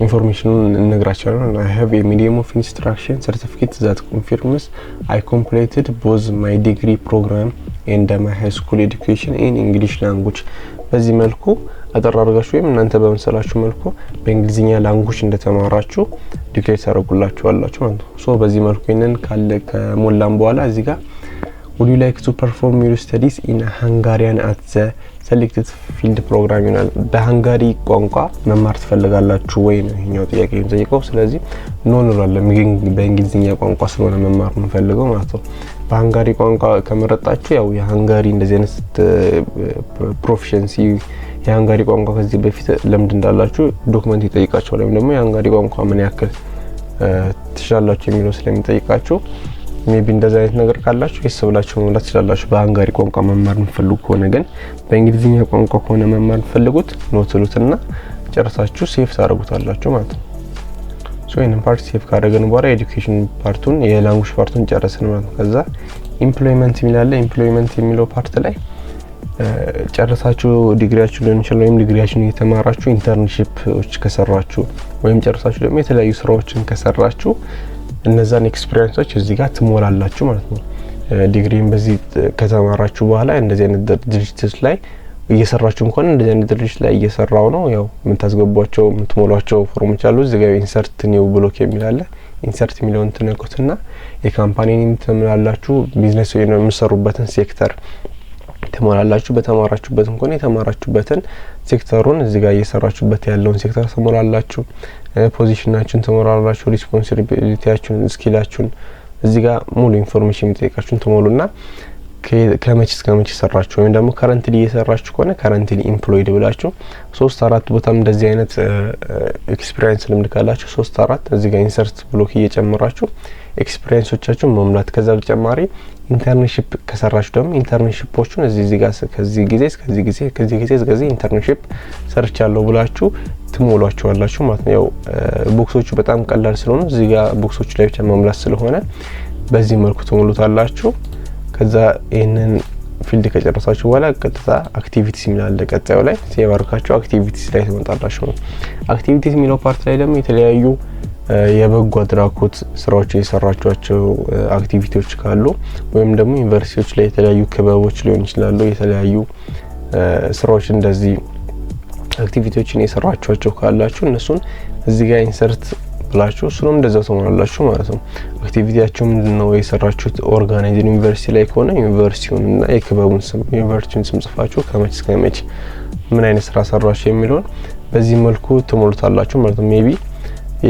ኢንፎርሜሽኑን እንነግራችኋለን። አይ ሃቭ ኤ ሚዲየም ኦፍ ኢንስትራክሽን ሰርቲፊኬት ዛት ኮንፊርምስ አይ ኮምፕሊትድ ቦዝ ማይ ዲግሪ ፕሮግራም ኤንድ ማይ ሃይ ስኩል ኤዱኬሽን ኢን እንግሊሽ ላንጉጅ። በዚህ መልኩ አጠራርጋችሁ ወይም እናንተ በመሰላችሁ መልኩ በእንግሊዘኛ ላንጉጅ እንደተማራችሁ ዲክሌር ታደርጉላችኋላችሁ ማለት ነው። በዚህ መልኩ ይሄንን ካለ ከሞላም በኋላ እዚህ ጋር would you like to perform your studies in Hungarian at the selected field program ይላል። በሃንጋሪ ቋንቋ መማር ትፈልጋላችሁ ወይ ነው ይሄኛው ጥያቄ የሚጠይቀው። ስለዚህ ኖ እንላለን፣ በእንግሊዘኛ ቋንቋ ስለሆነ መማር የምንፈልገው ማለት ነው። በሃንጋሪ ቋንቋ ከመረጣችሁ ያው የሃንጋሪ እንደዚህ አይነት ፕሮፊሸንሲ የሃንጋሪ ቋንቋ ከዚህ በፊት ለምንድን እንዳላችሁ ዶክመንት ይጠይቃችኋል። ወይም ደግሞ የሃንጋሪ ቋንቋ ምን ያክል ትችላላችሁ የሚለው ስለሚጠይቃችሁ ሜቢ እንደዛ አይነት ነገር ካላችሁ ይስብላችሁ ማለት ትችላላችሁ። በሃንጋሪ ቋንቋ መማር የምትፈልጉ ከሆነ ግን በእንግሊዘኛ ቋንቋ ከሆነ መማር የምትፈልጉት ኖትሉትና ጨርሳችሁ ሴቭ ታደርጉታላችሁ ማለት ነው። ይሄንን ፓርት ሴቭ ካደረግን በኋላ ኤዱኬሽን ፓርቱን የላንጉጅ ፓርቱን ጨረስን ማለት ነው። ከዛ ኢምፕሎይመንት የሚላለ ኢምፕሎይመንት የሚለው ፓርት ላይ ጨርሳችሁ ዲግሪያችሁ ሊሆን ይችላል ወይም ዲግሪያችሁን እየተማራችሁ ኢንተርንሺፕዎች ከሰራችሁ ወይም ጨርሳችሁ ደግሞ የተለያዩ ስራዎችን ከሰራችሁ እነዛን ኤክስፒሪየንሶች እዚህ ጋር ትሞላላችሁ ማለት ነው። ዲግሪን በዚህ ከተማራችሁ በኋላ እንደዚህ አይነት ድርጅቶች ላይ እየሰራችሁ እንኳን እንደዚህ አይነት ድርጅት ላይ እየሰራው ነው ያው የምታስገቧቸው የምትሞሏቸው ፎርሞች አሉ። እዚህ ጋር ኢንሰርት ኒው ብሎክ የሚል አለ። ኢንሰርት ሚሊዮን ትነኩትና የካምፓኒን ትሞላላችሁ። ቢዝነስ ወይ ነው የምትሰሩበትን ሴክተር ትሞላላችሁ። በተማራችሁበት እንኳን የተማራችሁበትን ሴክተሩን እዚህ ጋር እየሰራችሁበት ያለውን ሴክተር ትሞላላችሁ። ፖዚሽናችሁን ትሞላላችሁ። ሪስፖንሲቢሊቲያችሁን፣ ስኪላችሁን እዚህ ጋር ሙሉ ኢንፎርሜሽን የሚጠይቃችሁን ትሞሉና ከመቼ እስከ መቼ ሰራችሁ ወይም ደግሞ ከረንትሊ እየሰራችሁ ከሆነ ከረንትሊ ኢምፕሎይድ ብላችሁ 3-4 ቦታም እንደዚህ አይነት ኤክስፒሪየንስ ልምድ ካላችሁ 3-4 እዚህ ጋር ኢንሰርት ብሎክ እየጨመራችሁ ኤክስፒሪየንሶቻችሁን መሙላት። ከዛ በተጨማሪ ኢንተርንሺፕ ከሰራችሁ ደግሞ ኢንተርንሺፖቹን እዚህ ጋር ከዚህ ጊዜ እስከዚህ ጊዜ ከዚህ ጊዜ እስከዚህ ኢንተርንሺፕ ሰርቻለሁ ብላችሁ ትሞሏቸዋላችሁ ማለት ነው። ያው ቦክሶቹ በጣም ቀላል ስለሆነ እዚህ ጋር ቦክሶቹ ላይ ብቻ መሙላት ስለሆነ በዚህ መልኩ ትሞሉታላችሁ። ከዛ ይሄንን ፊልድ ከጨረሳችሁ በኋላ ቀጥታ አክቲቪቲስ የሚላል ቀጣዩ ላይ ሴቭ አድርጋችሁ አክቲቪቲስ ላይ ትመጣላችሁ። አክቲቪቲስ የሚለው ፓርት ላይ ደግሞ የተለያዩ የበጎ አድራጎት ስራዎች የሰራቿቸው አክቲቪቲዎች ካሉ ወይም ደግሞ ዩኒቨርሲቲዎች ላይ የተለያዩ ክበቦች ሊሆን ይችላሉ የተለያዩ ስራዎች እንደዚህ አክቲቪቲዎችን የሰራቿቸው ካላችሁ እነሱን እዚህ ጋር ኢንሰርት ብላችሁ እሱንም እንደዛው ተሞላላችሁ ማለት ነው። አክቲቪቲያችሁ ምንድነው የሰራችሁት ኦርጋናይዝድ ዩኒቨርሲቲ ላይ ከሆነ ዩኒቨርሲቲውንና የክበቡን ስም ዩኒቨርሲቲውን ስም ጽፋችሁ ከመቼ እስከ መቼ ምን አይነት ስራ ሰራችሁ የሚለውን በዚህ መልኩ ትሞሉታላችሁ ማለት ነው። ሜቢ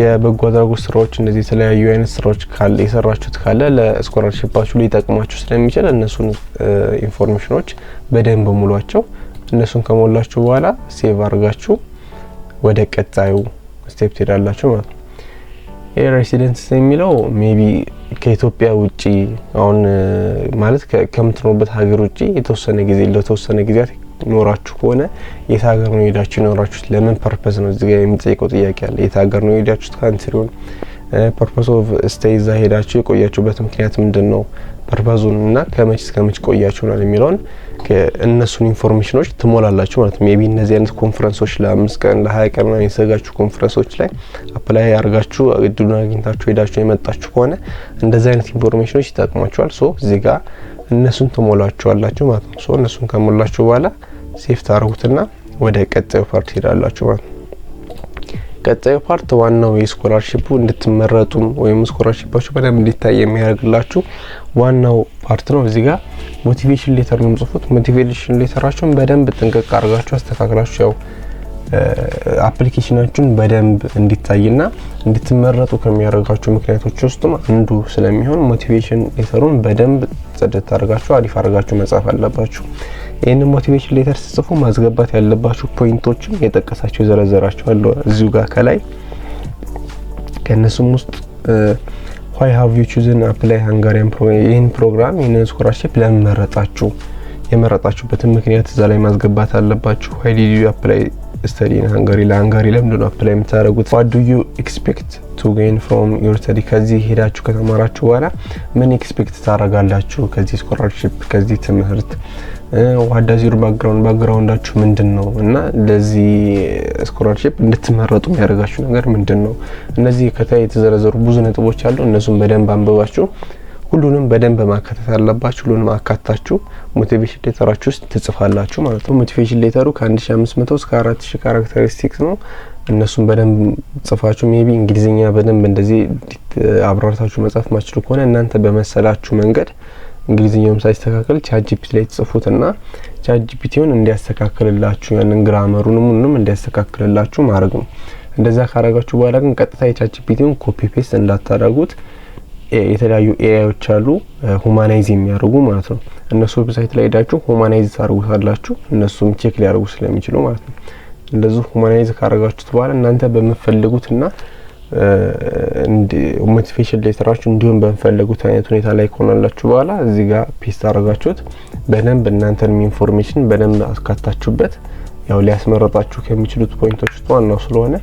የበጎ አድራጎት ስራዎች እንደዚህ የተለያዩ አይነት ስራዎች ካለ የሰራችሁት ካለ ለስኮላርሺፓችሁ ሊጠቅማችሁ ስለሚችል እነሱን ኢንፎርሜሽኖች በደንብ ሙሏቸው። እነሱን ከሞላችሁ በኋላ ሴቭ አድርጋችሁ ወደ ቀጣዩ ስቴፕ ትሄዳላችሁ ማለት ነው። ሬሲደንስ የሚለው ሜቢ ከኢትዮጵያ ውጪ አሁን ማለት ከምትኖሩበት ሀገር ውጪ የተወሰነ ጊዜ ለተወሰነ ጊዜያት ኖራችሁ ከሆነ የት ሀገር ነው ሄዳችሁ ኖራችሁት ለምን ፐርፐዝ ነው እዚህ ጋር የሚጠይቀው ጥያቄ አለ። የት ሀገር ነው ሄዳችሁት ካንትሪውን ፐርፐዝ ኦፍ ስቴይ እዛ ሄዳችሁ የቆያችሁበት ምክንያት ምንድነው ፐርፐዙን እና ከመቼ እስከ መቼ ቆያችሁናል የሚለውን እነሱን ኢንፎርሜሽኖች ትሞላላችሁ ማለት ነው። ሜቢ እነዚህ አይነት ኮንፈረንሶች ለ5 ቀን ለ20 ቀን ነው የተዘጋጁ ኮንፈረንሶች ላይ አፕላይ አድርጋችሁ እድሉን አግኝታችሁ ሄዳችሁ የመጣችሁ ከሆነ እንደዚህ አይነት ኢንፎርሜሽኖች ይጠቅማችኋል። እዚህ ጋር እነሱን ትሞላችኋላችሁ ማለት ነው። እነሱን ከሞላችሁ በኋላ ሴቭ ታደርጉትና ወደ ቀጣዩ ፓርት ሄዳላችሁ ማለት ነው። ቀጣዩ ፓርት ዋናው የስኮላርሺፑ እንድትመረጡም ወይም ስኮላርሺፓችሁ በደንብ እንዲታይ የሚያደርግላችሁ ዋናው ፓርት ነው። እዚህ ጋር ሞቲቬሽን ሌተር ነው የምጽፉት። ሞቲቬሽን ሌተራችሁን በደንብ ጥንቅቅ አድርጋችሁ አስተካክላችሁ ያው አፕሊኬሽናችሁን በደንብ እንዲታይና እንድትመረጡ ከሚያደርጋችሁ ምክንያቶች ውስጥም አንዱ ስለሚሆን ሞቲቬሽን ሌተሩን በደንብ ጽድት አድርጋችሁ አሪፍ አድርጋችሁ መጻፍ አለባችሁ። ይሄን ሞቲቬሽን ሌተር ጽፉ ማስገባት ያለባችሁ ፖይንቶችን የጠቀሳችሁ ዘረዘራችኋል እዚሁ ጋር ከላይ ከነሱም ውስጥ why have you chosen apply Hungarian ይሄን ፕሮግራም ይሄን ስኮላርሺፕ ለምን መረጣችሁ የመረጣችሁበትን ምክንያት እዛ ላይ ማስገባት አለባችሁ why did you apply study in Hungary ለሃንጋሪ ለምን አፕላይ የምታደርጉት what do you expect to gain from your study ከዚህ ሄዳችሁ ከተማራችሁ በኋላ ምን ኤክስፔክት ታደርጋላችሁ ከዚህ ስኮላርሺፕ ከዚህ ትምህርት what does your backgroundአችሁ ምንድነው እና ለዚህ ስኮላርሺፕ እንድትመረጡ የሚያደርጋችሁ ነገር ምንድነው እነዚህ ከታይ የተዘረዘሩ ብዙ ነጥቦች አሉ እነሱን በደንብ አንብባችሁ ሁሉንም በደንብ ማካተት አለባችሁ ሁሉንም አካታችሁ ሞቲቬሽን ሌተራችሁ ውስጥ ትጽፋላችሁ ማለት ነው ሞቲቬሽን ሌተሩ ከ1500 እስከ 4000 ካራክተሪስቲክስ ነው እነሱን በደንብ ጽፋችሁ ሜቢ እንግሊዝኛ በደንብ እንደዚህ አብራርታችሁ መጻፍ ማችሉ ከሆነ እናንተ በመሰላችሁ መንገድ እንግሊዝኛውም ሳይስተካከል ቻትጂፒቲ ላይ ጽፉትና ቻትጂፒቲውን እንዲያስተካክልላችሁ ያንን ግራመሩንም ምንም እንዲያስተካክልላችሁ ማድረግ ነው እንደዛ ካረጋችሁ በኋላ ግን ቀጥታ የቻትጂፒቲውን ኮፒ ፔስት እንዳታደርጉት የተለያዩ ኤአይዎች አሉ ሁማናይዝ የሚያደርጉ ማለት ነው እነሱ ዌብሳይት ላይ ሄዳችሁ ሁማናይዝ ታደርጉታላችሁ እነሱም ቼክ ሊያደርጉ ስለሚችሉ ማለት ነው እንደዚህ ሁማናይዝ ካረጋችሁት በኋላ እናንተ በመፈልጉትና ሞቲቬሽን ሌተራችሁ እንዲሁም በመፈልጉት አይነት ሁኔታ ላይ ኮናላችሁ በኋላ እዚህ ጋር ፔስት አረጋችሁት በደንብ እናንተን ኢንፎርሜሽን በደንብ አስካታችሁበት ያው ሊያስመረጣችሁ ከሚችሉት ፖይንቶች ውስጥ ዋናው ስለሆነ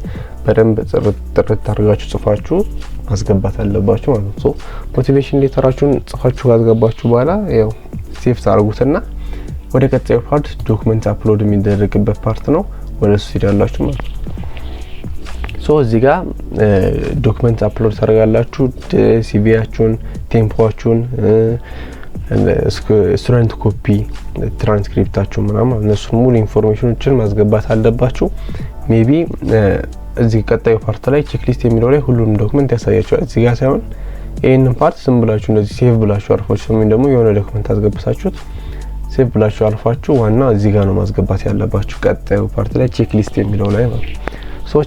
በደንብ ጥርት አድርጋችሁ ጽፋችሁ ማስገባት አለባችሁ ማለት ነው ሞቲቬሽን ሌተራችሁን ጽፋችሁ ካስገባችሁ በኋላ ያው ሴቭ ታርጉትና ወደ ቀጣዩ ፓርት ዶክመንት አፕሎድ የሚደረግበት ፓርት ነው ወደሱ ሄዳላችሁ ማለት ነው እዚህ ጋር ዶክመንት አፕሎድ ታደርጋላችሁ ሲቪያችሁን ቴምፖአችሁን ስቱደንት ኮፒ ትራንስክሪፕታችሁ ምናምን እነሱ ሙሉ ኢንፎርሜሽኖችን ማስገባት አለባችሁ ሜቢ እዚህ ቀጣዩ ፓርት ላይ ቼክሊስት የሚለው ላይ ሁሉም ዶክመንት ያሳያችኋል እዚህ ጋር ሳይሆን ይሄንን ፓርት ዝም ብላችሁ እንደዚህ ሴቭ ብላችሁ አልፋችሁ ምን ደግሞ የሆነ ዶክመንት አስገብታችሁት ሴቭ ብላችሁ አልፋችሁ ዋና እዚህ ጋር ነው ማስገባት ያለባችሁ ቀጣዩ ፓርት ላይ ቼክሊስት የሚለው ላይ ማለት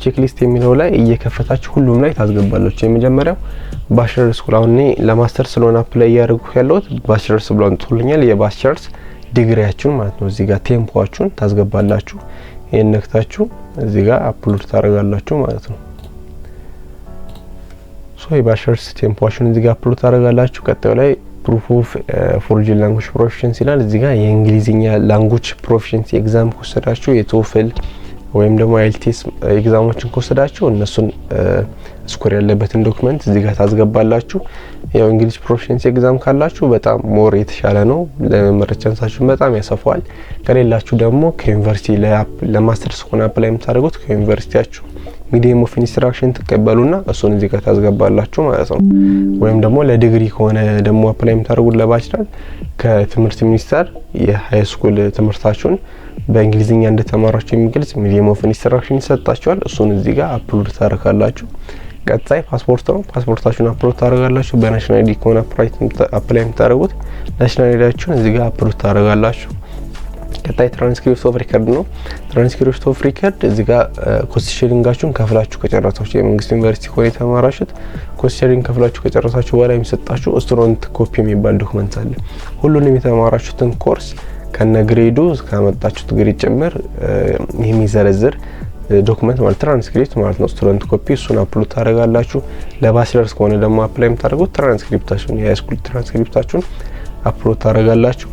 ቼክሊስት የሚለው ላይ እየከፈታችሁ ሁሉም ላይ ታስገባላችሁ የመጀመሪያው ባችለር ስኩል አሁን ለማስተር ስለሆነ አፕላይ ያደርጉ ያለውት ባችለርስ ብሎ አንጥቶልኛል የባችለርስ ዲግሪያችሁን ማለት ነው እዚህ ጋር ቴምፖአችሁን ታስገባላችሁ ይሄን ነክታችሁ እዚህ ጋር አፕሎድ ታደርጋላችሁ ማለት ነው የባችለርስ ቴምፖአችሁን እዚህ ጋር አፕሎድ ታደርጋላችሁ ቀጣዩ ላይ proof of foreign language proficiency ይላል እዚህ ጋር የእንግሊዝኛ ላንጉዌጅ ፕሮፊሺየንሲ ኤግዛም ወሰዳችሁ የቶፍል ወይም ደግሞ አይኤልቲኤስ ኤግዛሞችን ወሰዳችሁ እነሱን ስኮር ያለበትን ዶክመንት እዚህ ጋር ታስገባላችሁ ያው እንግሊሽ ፕሮፊሺየንሲ ኤግዛም ካላችሁ በጣም ሞር የተሻለ ነው ለመመረጥ ቻንሳችሁ በጣም ያሰፋዋል ከሌላችሁ ደግሞ ከዩኒቨርሲቲ ለማስተርስ ሆነ አፕላይ የምታደርጉት ከዩኒቨርሲቲያችሁ ሚዲየም ኦፍ ኢንስትራክሽን ተቀበሉና እሱን እዚህ ጋር ታስገባላችሁ ማለት ነው ወይም ደግሞ ለዲግሪ ከሆነ ደግሞ አፕላይ የምታደርጉት ለባችለር ከትምህርት ሚኒስቴር የሃይ ስኩል ትምህርታችሁን በእንግሊዝኛ እንደተማራችሁ የሚገልጽ ሚዲየም ኦፍ ኢንስትራክሽን ይሰጣችኋል እሱን እዚህ ጋር አፕሎድ ታደርጋላችሁ ቀጣይ ፓስፖርት ነው ፓስፖርታችሁን አፕሎድ ታደርጋላችሁ በናሽናል አይዲ ከሆነ አፕላይ የምታደርጉት ናሽናል አይዲያችሁን እዚህ ጋር አፕሎድ ታደርጋላችሁ ቀጣይ ትራንስክሪፕት ኦፍ ሪከርድ ነው ትራንስክሪፕት ኦፍ ሪከርድ እዚህ ጋር ኮስት ሼሪንጋችሁን ከፍላችሁ ከጨረሳችሁ የመንግስት ዩኒቨርሲቲ ከሆነ የተማራችሁት ኮስት ሼሪንግ ከፍላችሁ ከጨረሳችሁ በኋላ የሚሰጣችሁ ስቱደንት ኮፒ የሚባል ዶክመንት አለ ሁሉንም የተማራችሁትን ኮርስ ከነግሬዱ ካመጣችሁት ግሬድ ጭምር የሚዘረዝር ዶክመንት ማለት ትራንስክሪፕት ማለት ነው ስቱደንት ኮፒ እሱን አፕሎድ ታደርጋላችሁ ለባችለርስ ከሆነ ደግሞ አፕላይ የምታደርጉት ትራንስክሪፕታችሁን የሃይስኩል ትራንስክሪፕታችሁን አፕሎድ ታደርጋላችሁ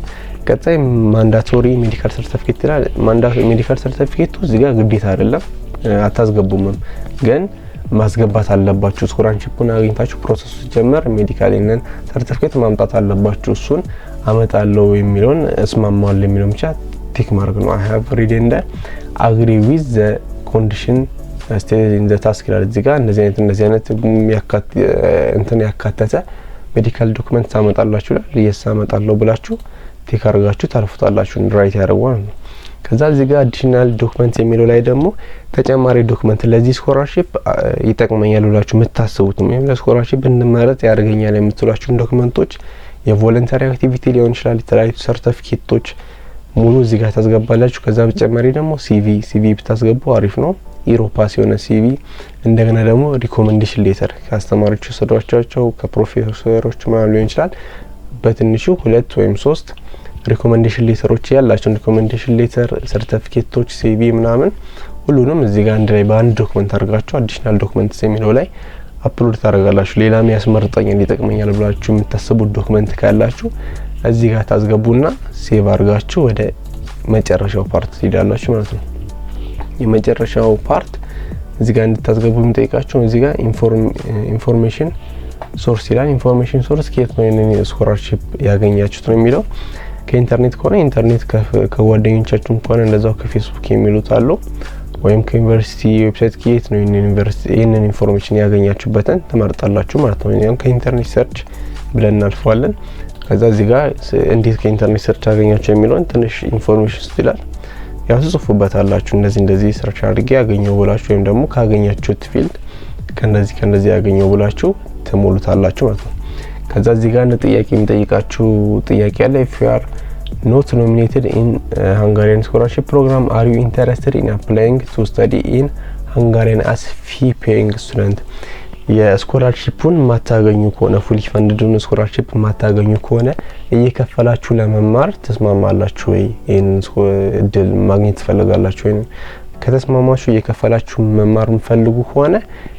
ቀጣይ ማንዳቶሪ ሜዲካል ሰርቲፊኬት ይላል ማንዳቶሪ ሜዲካል ሰርቲፊኬቱ እዚህ ጋር ግዴታ አይደለም አታስገቡም ግን ማስገባት አለባችሁ ስኮላርሺፑን አግኝታችሁ ፕሮሰሱ ሲጀመር ሜዲካል ኢነን ሰርቲፊኬት ማምጣት አለባችሁ እሱን አመጣለው የሚለውን እስማማለሁ የሚለው ብቻ ቲክ ማድረግ ነው I have read and agree with the condition stated in the task ይላል እዚህ ጋር እንደዚህ አይነት ያካተተ ሜዲካል ዶክመንት ታመጣላችሁ ይላል አመጣለው ብላችሁ ቲክ አድርጋችሁ ታልፉታላችሁ ራይት ያደርጋል ከዛ እዚህ ጋር አዲሽናል ዶክመንት የሚለው ላይ ደግሞ ተጨማሪ ዶክመንት ለዚህ ስኮላርሺፕ ይጠቅመኛል ብላችሁ የምታስቡት ነው ለስኮላርሺፕ እንመረጥ ያደርገኛል የምትሏችሁ ዶክመንቶች የቮለንተሪ አክቲቪቲ ሊሆን ይችላል የተለያዩ ሰርቲፊኬቶች ሙሉ እዚህ ጋር ታስገባላችሁ ከዛ በተጨማሪ ደግሞ ሲቪ ብታስገቡ አሪፍ ነው ኢሮፓስ የሆነ ሲቪ እንደገና ደግሞ ሪኮመንዴሽን ሌተር ከአስተማሪዎች ወሰዷቸው ከፕሮፌሰሮች ማለት ሊሆን ይችላል በትንሹ 2 ወይም 3 ሪኮሜንዴሽን ሌተሮች ያላችሁ ሪኮሜንዴሽን ሌተር፣ ሰርቲፊኬቶች፣ ሲቪ ምናምን ሁሉንም እዚህ ጋር አንድ ላይ በአንድ ዶክመንት አድርጋችሁ አዲሽናል ዶክመንትስ የሚለው ላይ አፕሎድ ታደርጋላችሁ። ሌላም ያስመርጠኛል ይጠቅመኛል ብላችሁ የምታስቡት ዶክመንት ካላችሁ እዚህ ጋር ታስገቡና ሴቭ አድርጋችሁ ወደ መጨረሻው ፓርት ትሄዳላችሁ ማለት ነው። የመጨረሻው ፓርት እዚህ ጋር እንድታስገቡ የሚጠይቃችሁ እዚህ ጋር ኢንፎርሜሽን ሶርስ ይላል። ኢንፎርሜሽን ሶርስ ከየት ነው የኔ ስኮላርሺፕ ያገኛችሁት ነው የሚለው። ከኢንተርኔት ከሆነ ኢንተርኔት፣ ከጓደኞቻችሁ ከሆነ እንደዛው ከፌስቡክ የሚሉት አሉ፣ ወይም ከዩኒቨርሲቲ ዌብሳይት ከየት ነው ይሄንን ኢንፎርሜሽን ያገኛችሁበትን ትመርጣላችሁ ማለት ነው። እኛም ከኢንተርኔት ሰርች ብለን እናልፈዋለን። ከዛ እዚህ ጋር እንዴት ከኢንተርኔት ሰርች ያገኛችሁ የሚለውን ትንሽ ኢንፎርሜሽን ይላል። ያው ትጽፉበታላችሁ እንደዚህ ሰርች አድርጌ ያገኘው ብላችሁ ወይም ደግሞ ካገኛችሁት ፊልድ ከነዚህ ያገኘው ብላችሁ ትሞሉታላችሁ ማለት ነው። ከዛ እዚህ ጋር እንደ ጥያቄ የሚጠይቃችሁ ጥያቄ አለ። if you are not nominated in Hungarian scholarship program, are you interested in applying to study in Hungarian as fee paying student? የስኮላርሺፑን ማታገኙ ከሆነ ፉሊ ፈንድዱን ስኮላርሺፕ ማታገኙ ከሆነ እየከፈላችሁ ለመማር ተስማማላችሁ ወይ? ይሄን እድል ማግኘት ትፈልጋላችሁ ወይ? ከተስማማችሁ እየከፈላችሁ መማር የምትፈልጉ ከሆነ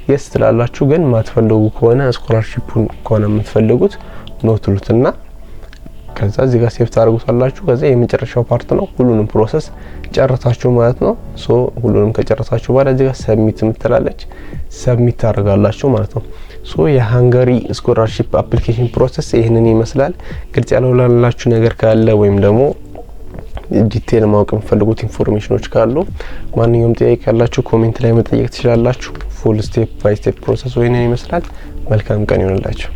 የስ ትላላችሁ። ግን ማትፈልጉ ከሆነ ስኮላርሺፑን ከሆነ የምትፈልጉት ኖ ትሉትና ከዛ እዚህ ጋር ሴቭ ታደርጉታላችሁ። ከዛ የመጨረሻው ፓርት ነው። ሁሉንም ፕሮሰስ ጨርሳችሁ ማለት ነው። ሁሉንም ከጨረሳችሁ በኋላ እዚህ ጋር ሰብሚት የምትላለች ሰብሚት ታደርጋላችሁ ማለት ነው። የሃንጋሪ ስኮላርሺፕ አፕሊኬሽን ፕሮሰስ ይሄንን ይመስላል። ግልጽ ያልሆነላችሁ ነገር ካለ ወይም ደግሞ ዲቴል ማወቅ የምትፈልጉት ኢንፎርሜሽኖች ካሉ ማንኛውም ጥያቄ ካላችሁ ኮሜንት ላይ መጠየቅ ትችላላችሁ። ፉል ስቴፕ ባይ ስቴፕ ፕሮሰስ ይሄንን ይመስላል። መልካም ቀን ይሁንላችሁ።